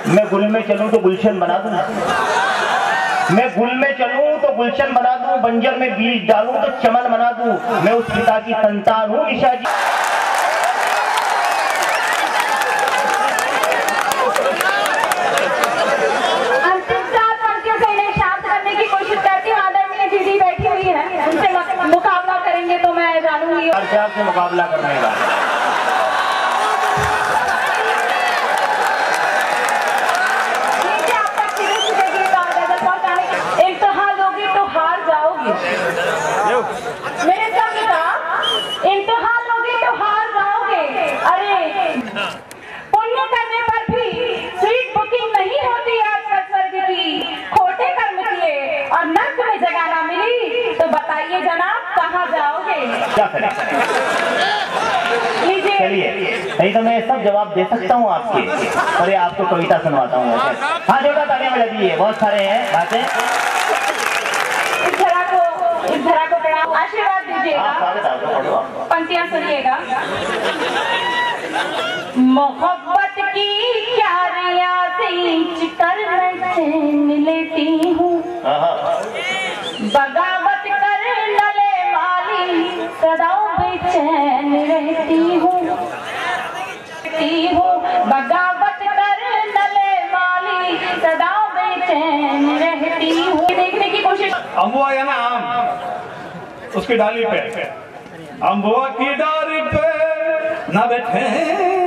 मैं गुल में चलूं तो गुलशन बना दूं, मैं गुल में चलूं तो गुलशन बना दूं, बंजर में बीज डालूं तो चमन बना दूं। मैं उस पिता की संतान हूं निशा जी। अंतिम सात पंक्तियों से इन्हें शांत करने की कोशिश करती हूँ। आदरणीय दीदी बैठी हुई है, उनसे मुकाबला करेंगे तो मैं जानूंगी से मुकाबला करने का। मेरे साथ इम्तिहान लोगे तो हार जाओगे। अरे पुण्य करने पर भी सीट बुकिंग नहीं होती आजकल स्वर्ग की। खोटे कर्म किए और नर्क में जगह ना मिली तो बताइए जनाब कहाँ जाओगे? क्या करें? चलिए, नहीं तो मैं सब जवाब दे सकता हूँ आपके, और ये आपको कविता सुनवाता हूँ। हाँ जोड़ा तालियां बजा दीजिए, बहुत सारे हैं बातें। इस धरा को प्रणाम, आशीर्वाद दीजिएगा, पंक्तियां सुनिएगा। मोहब्बत की क्यारियां सींच कर मैं चैन लेती हूँ, बगावत कर नले माली सदाओं बेचैन रहती हूँ, बगावत कर नले माली सदाओं बेचैन रहती हूँ। देखने की कोशिश। अम्बुआ या ना आम, उसकी डाली पे, अम्बुआ की डाली पे ना बैठे,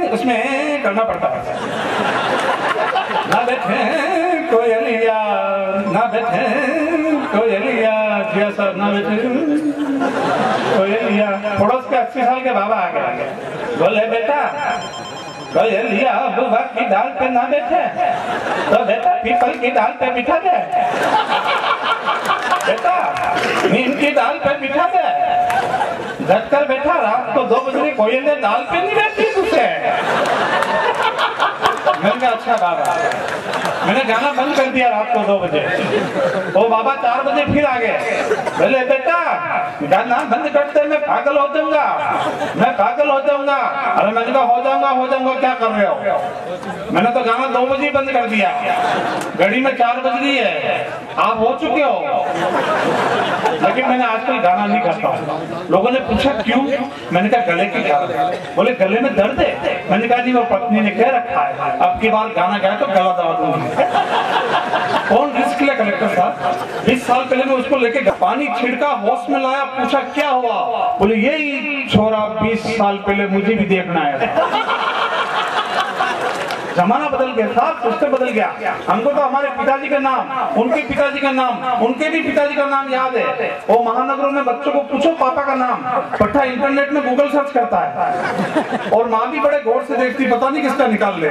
उसमें करना पड़ता है। ना बैठे कोयलिया, ना बैठे कोयलिया, जैसा ना बैठे कोयलिया। पड़ोस के 80 साल के बाबा आ गए, बोले बेटा कोयलिया बुआ की डाल पे ना बैठे तो बेटा पीपल की डाल पे बिठा दे, बेटा नीम की डाल पे बिठा दे। झटकर बैठा रात को 2 बजे कोयलिया डाल पे नहीं बैठती तुझसे। मैंने कहा अच्छा बाबा, मैंने गाना बंद कर दिया रात को 2 बजे। वो बाबा 4 बजे फिर आ गए, बोले बेटा गाना बंद करते मैं पागल हो जाऊंगा, मैं पागल हो जाऊंगा। अरे मैंने कहा हो जाऊंगा क्या कर रहे हो? मैंने तो गाना 2 बजे बंद कर दिया, घड़ी में 4 बज रही है, आप हो चुके हो। लेकिन मैंने आजकल गाना नहीं करता हूँ। लोगों ने पूछा क्यों? मैंने कहा गले की दर्द। बोले गले में दर्द है? मैंने कहा नहीं, वो पत्नी ने कह रखा है अब की बार गाना गाए तो गला दबा दूंगी। कौन रिस्क ले कलेक्टर साहब? 20 साल पहले मैं उसको लेके पानी छिड़का, होश में लाया, पूछा क्या हुआ? बोले यही छोरा 20 साल पहले मुझे भी देखना है। जमाना बदल गया साहब, सिस्टम बदल गया। हमको तो हमारे पिताजी का नाम, उनके पिताजी का नाम, उनके भी पिताजी का नाम याद है। वो महानगरों में बच्चों को पूछो पापा का नाम, पट्टा इंटरनेट में गूगल सर्च करता है, और माँ भी बड़े गौर से देखती, पता नहीं किसका निकाल ले।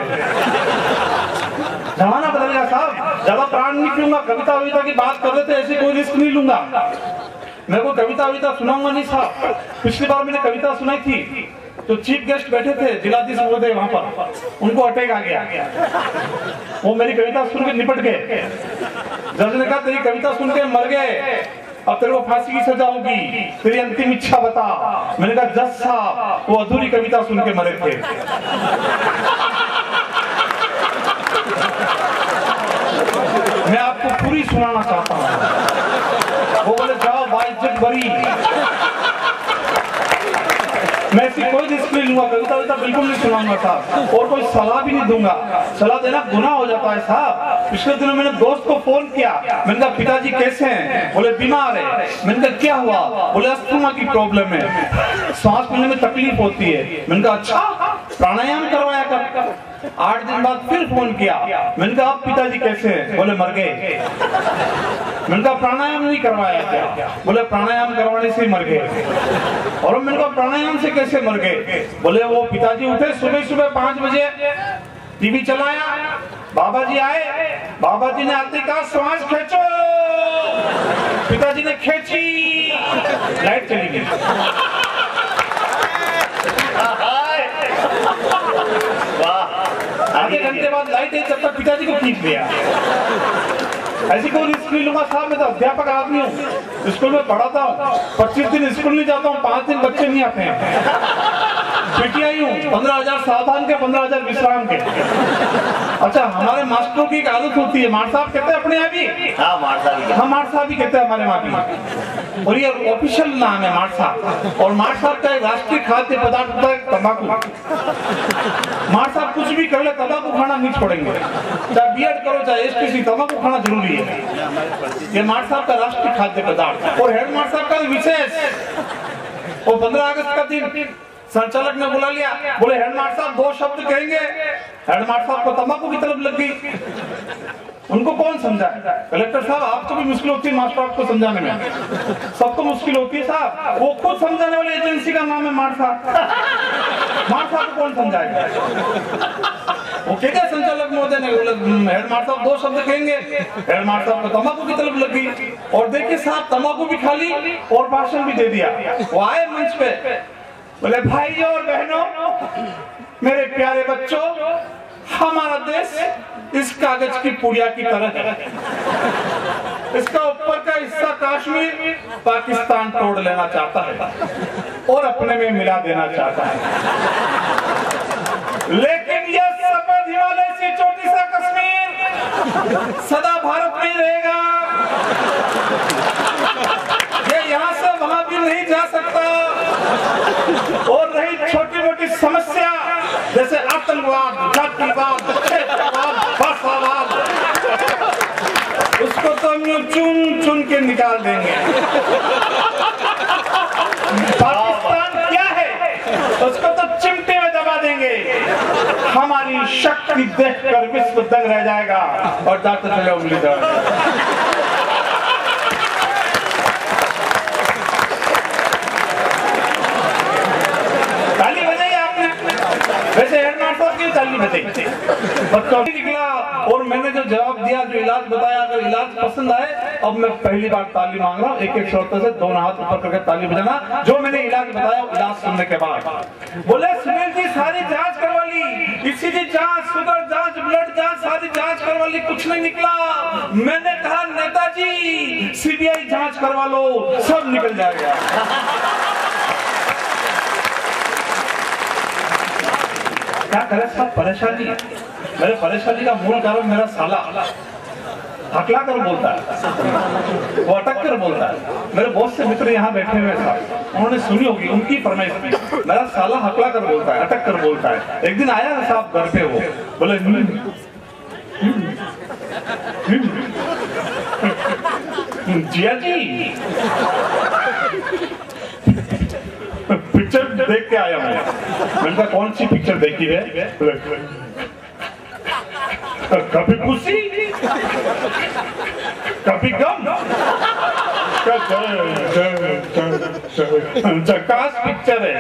जमाना बदल गया साहब, ज्यादा प्राण नहीं पीऊंगा। कविता वविता की बात कर रहे थे, ऐसी कोई रिस्क नहीं लूंगा। मेरे को कविता वविता सुनाऊंगा नहीं साहब। पिछली बार मैंने कविता सुनाई थी तो चीफ गेस्ट बैठे थे, जिलाधीश महोदय वहां पर, उनको अटैक आ गया। वो मेरी कविता सुन के निपट गए। जज ने कहा तेरी कविता सुन के मर गए, अब तेरे को फांसी की सजा होगी, तेरी अंतिम इच्छा बता। मैंने कहा जज साहब वो अधूरी कविता सुन के मरे थे। मैं आपको पूरी सुनाना चाहता हूँ। वो बोले जाओ बाइज्जत बरी। मैं ऐसी कोई रिस्क नहीं लूंगा, कविता बिल्कुल नहीं सुनाऊंगा साहब, और कोई सलाह भी नहीं दूंगा। सलाह देना गुनाह हो जाता है साहब। पिछले दिनों मैंने दोस्त को फोन किया, मैंने कहा पिताजी कैसे हैं? बोले बीमार है। मैंने कहा क्या हुआ? बोले अस्थमा की प्रॉब्लम है, सांस लेने में तकलीफ होती है। मैंने कहा अच्छा प्राणायाम करवाया कर। 8 दिन बाद फिर फोन किया, मैंने कहा आप पिताजी कैसे हैं? बोले मर गए। मैंने कहा प्राणायाम नहीं करवाया क्या? बोले प्राणायाम करवाने से मर गए। और मैंने कहा प्राणायाम से कैसे मर गए? बोले वो पिताजी उठे सुबह 5 बजे, टीवी चलाया, बाबा जी आए, बाबा जी ने आते कहा श्वास खींचो, पिताजी ने खींची, लाइट चली गई। आधे घंटे बाद लाइट आई, तब तक पिताजी को खींच लिया। ऐसी कोई रिस्क नहीं लूंगा साहब। मैं तो अध्यापक आदमी हूँ, स्कूल में पढ़ाता हूँ, 25 दिन स्कूल नहीं जाता हूँ, 5 दिन बच्चे नहीं आते हैं। पीटीआई हूँ, 15,000 सावधान के, 15,000 विश्राम के। अच्छा, हमारे मास्टरों की एक आदत होती है, मार साहब कहते हैं अपने यहाँ भी। हाँ मार साहब, हाँ मार साहब ही कहते हैं हमारे वहाँ भी, और ये ऑफिशियल नाम है मार साहब। और मार साहब का एक राष्ट्रीय खाद्य पदार्थ होता है तंबाकू। मार साहब कुछ भी कर ले, तंबाकू खाना नहीं छोड़ेंगे, चाहे बीएड करो चाहे एसटीसी, तंबाकू खाना जरूरी है। ये मार साहब का राष्ट्रीय खाद्य पदार्थ। और हेड मार साहब का विशेष, और 15 अगस्त का दिन संचालक ने बुला लिया, बोले हेड मार साहब 2 शब्द कहेंगे। हेड मार साहब को तंबाकू की तरफ लग गई, उनको कौन समझाए? कलेक्टर साहब आपको भी मुश्किल होती है मास्टर आपको समझाने में, सबको मुश्किल होती है साहब, वो खुद समझाने वाली एजेंसी का नाम है मार साहब। मार साहब को कौन समझाएगा? वो कहते संचालक महोदय ने, हेड मार साहब 2 शब्द कहेंगे। हेड मार साहब को तंबाकू की तरफ लग गई, और देखिए साहब तंबाकू भी खा ली और भाषण भी दे दिया। वो आए मंच पे, बोले भाइयों और बहनों, मेरे प्यारे बच्चों, हमारा देश इस कागज की पुड़िया की तरह है। इसका ऊपर का हिस्सा कश्मीर पाकिस्तान तोड़ लेना चाहता है और अपने में मिला देना चाहता है, लेकिन यह सफेद हिमालय से चोटी सा कश्मीर सदा भारत में ही रहेगा। ये यहाँ से वहां भी नहीं जा सकता। और रही छोटी मोटी समस्या जैसे आतंकवाद, जातिवाद, भाषावाद, उसको तो हम चुन चुन के निकाल देंगे। पाकिस्तान क्या है, उसको तो चिमटे में दबा देंगे। हमारी शक्ति देखकर विश्व दंग रह जाएगा और जाते चले उंगली दबाएंगे। ताली बजाई आपने, वैसे हेड मास्टर की ताली बजाई। बच्चों निकला और मैंने जो जवाब दिया, जो इलाज बताया, अगर इलाज पसंद आए, अब मैं पहली बार ताली मांग रहा हूँ, एक एक शर्तों से दोनों हाथ ऊपर करके ताली बजाना, जो मैंने इलाज बताया इलाज सुनने के बाद। बोले सुनील जी सारी जांच करवा ली, ईसीजी जांच, शुगर जांच, ब्लड जांच, सारी जांच करवा ली, कुछ नहीं निकला। मैंने कहा नेताजी सीबीआई जांच करवा लो, सब निकल जाएगा। क्या करे सब परेशानी है। मेरे परेशानी का मूल कारण मेरा साला हकला कर बोलता है, वो अटक कर बोलता है। मेरे बहुत से मित्र यहाँ बैठे हुए साहब, उन्होंने सुनी होगी, उनकी फरमाइश में मेरा साला हकला कर बोलता है, अटक कर बोलता है। एक दिन आया साहब घर पे, वो बोले जिया जी पिक्चर देख के आया हूँ। मैंने कहा कौन सी पिक्चर देखी है? कभी खुशी कभी गम, झकास पिक्चर है,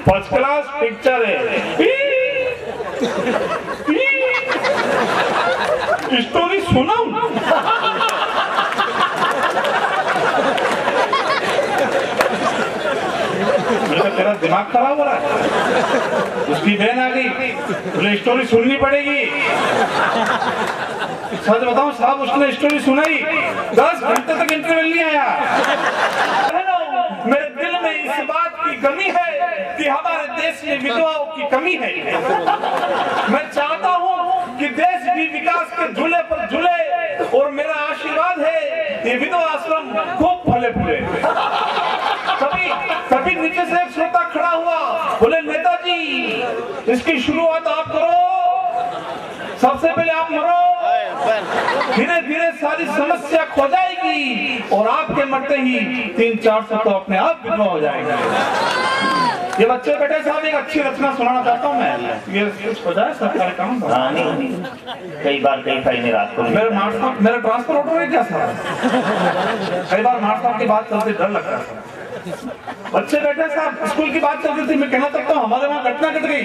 फर्स्ट क्लास पिक्चर है। स्टोरी सुनाऊं? तेरा दिमाग खराब हो रहा है। उसकी बहन आ गई, बोले स्टोरी सुननी पड़ेगी। सच बताऊं साहब, उसने स्टोरी सुनाई, 10 घंटे तक इंटरवल नहीं आया। मेरे दिल में इस बात की कमी है कि हमारे देश में विधवाओं की कमी है। मैं चाहता हूं कि देश भी विकास के झूले पर झूले, और मेरा आशीर्वाद है ये विधवा आश्रम खूब फले फूले। कभी नीचे से एक श्रोता खड़ा हुआ, बोले नेताजी इसकी शुरुआत आप करो, सबसे पहले आप मरो, धीरे धीरे सारी समस्या खो जाएगी, और आपके मरते ही 300-400 तो अपने आप विधवा हो जाएगा। ये बच्चे बेटे साहब एक अच्छी रचना सुनाना चाहता हूँ मैं, ये हो जाए सरकारी काम। कई बार कई फाइलें रात को मेरा ट्रांसफर ऑर्डर है क्या सर? कई बार मास्टर की बात करते डर लगता है। बच्चे बैठे साहब, स्कूल की बात चल रही थी, मैं कहना चाहता हूँ हमारे वहाँ घटना घट गई।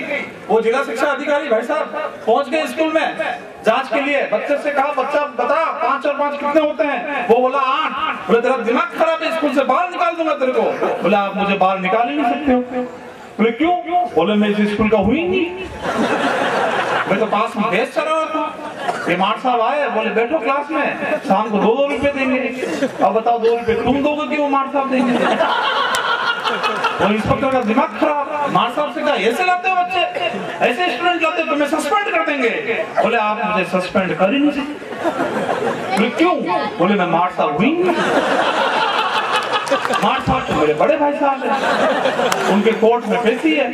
वो जिला शिक्षा अधिकारी भाई साहब पहुँच गए स्कूल में जांच के लिए। बच्चे से कहा बच्चा बता 5 और 5 कितने होते हैं? वो बोला 8। बोले तेरा दिमाग खराब है, स्कूल से बाहर निकाल दूंगा तेरे को। बोला आप मुझे बाहर निकाल ही नहीं सकते हो। बोले क्यों? बोले मैं इस स्कूल का हुई नहीं, मैं तो पास में बेस चला रहा था। ये मार साहब आए, बोले बैठो क्लास में, शाम को 2 रुपए देंगे। अब बताओ 2 रुपए तुम दोगे कि वो मार साहब देंगे? वो इंस्पेक्टर का दिमाग खराब, मार साहब से कहा ऐसे लाते हो बच्चे, ऐसे स्टूडेंट लाते हो, तुम्हें सस्पेंड कर देंगे। बोले आप मुझे सस्पेंड कर ही नहीं सकते। बोले क्यों? बोले मैं मार साहब हुई। मार साहब तो मेरे बड़े भाई साहब हैं, उनके कोर्ट में पेशी है।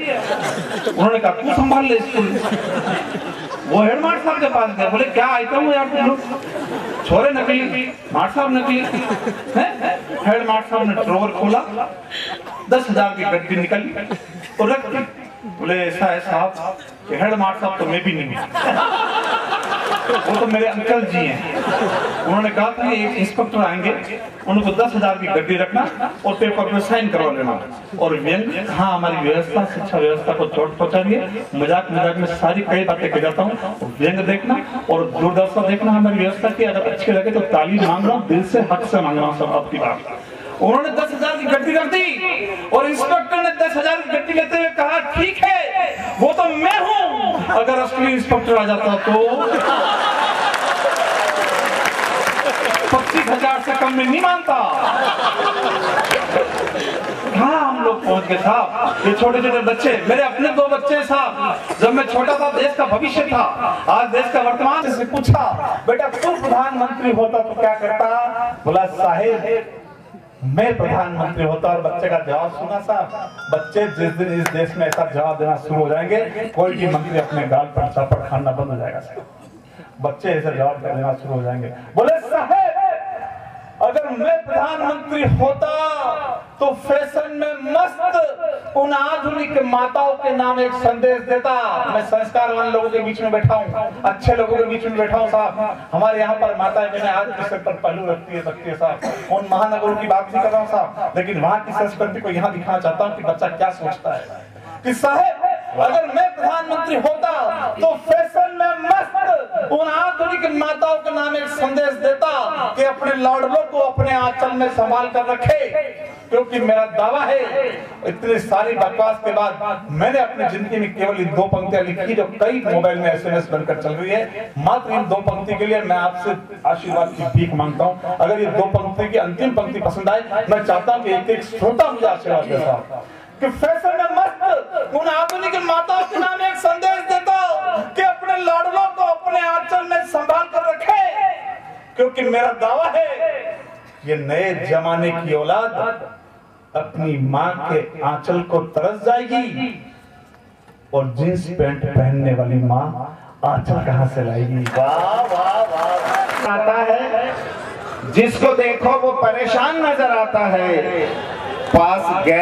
उन्होंने कहा तू संभाल ले स्कूल। वो हेड मार साहब के पास गए, बोले क्या आइटम हो यार तुम लोग, छोरे नकली, मार साहब नकली। हेड मार साहब ने ड्रॉवर खोला, 10,000 की गड्डी निकली और रख दी। बोले ऐसा है साहब कि हेड मार साहब तो मैं भी नहीं हूं, वो तो मेरे अंकल जी हैं। उन्होंने कहा था एक इंस्पेक्टर आएंगे, उनको 10,000 की गड्डी रखना और पेपर पे साइन करवा लेना। और व्यंग, हाँ हमारी व्यवस्था, शिक्षा व्यवस्था को चोट पहुंचाइए। मजाक मजाक में सारी कई बातें कह जाता हूँ। व्यंग देखना और दूरदर्शन देखना हमारी व्यवस्था की, अगर अच्छी लगे तो ताली मांग रहा हूँ, दिल से हक से मांग रहा हूँ सब आपकी बात। उन्होंने 10,000 की गड्डी रख दी और इंस्पेक्टर ने 10,000 की गड्डी लेते हुए कहा ठीक है वो तो मैं हूं, अगर असली इंस्पेक्टर आ जाता तो 25,000 से कम में नहीं मानता। हाँ हम लोग पहुंच गए साहब। ये छोटे छोटे बच्चे, मेरे अपने 2 बच्चे साहब, जब मैं छोटा था देश का भविष्य था, आज देश का वर्तमान। से पूछा बेटा तुम प्रधानमंत्री होता तो क्या करता? बोला साहेब मैं प्रधानमंत्री होता। और बच्चे का जवाब सुना साहब, बच्चे जिस दिन इस देश में ऐसा जवाब देना शुरू हो जाएंगे, कोई भी मंत्री अपने गाल पर चप्पड़ खाना बंद हो जाएगा साहब। बच्चे ऐसा जवाब देना शुरू हो जाएंगे। बोले साहब अगर मैं प्रधानमंत्री होता तो फैशन में मस्त उन आधुनिक माताओं के नाम एक संदेश देता। मैं संस्कारवान लोगों के बीच में बैठा हूँ, अच्छे लोगों के बीच में बैठा हूँ साहब। हमारे यहाँ पर माताएं मैंने आज के सिर पर पहलू रखती है साहब। उन महानगरों की बात नहीं कर रहा हूँ साहब, लेकिन वहाँ की संस्कृति को यहाँ दिखाना चाहता हूँ कि बच्चा क्या सोचता है कि साहब अगर मैं प्रधानमंत्री होता तो फैशन में मस्त उन आधुनिक माताओं के नाम एक संदेश देता कि अपने लाडलों को अपने आंचल में संभाल कर रखे, क्योंकि मेरा दावा है। इतनी सारी बकवास के बाद मैंने अपनी जिंदगी में केवल इन 2 पंक्तियां लिखी जो कई मोबाइल में SMS बनकर चल रही है। मात्र इन 2 पंक्ति के लिए मैं आपसे आशीर्वाद की भीख मांगता हूं। अगर ये 2 पंक्ति की अंतिम पंक्ति पसंद आए, मैं चाहता हूं कि एक-एक श्रोता मुझे आशीर्वाद दे साहब कि फैशन में मस्त उन आधुनिक माताओं के नाम एक संदेश देता कि अपने लाडलों को अपने आंचल में संभाल कर रखे, क्योंकि मेरा दावा है ये नए जमाने की औलाद अपनी माँ के आंचल को तरस जाएगी और जींस पैंट पहनने वाली माँ आंचल कहां से लाएगी। वाह वाह वाह। आता है जिसको देखो वो परेशान नजर आता है, पास गैर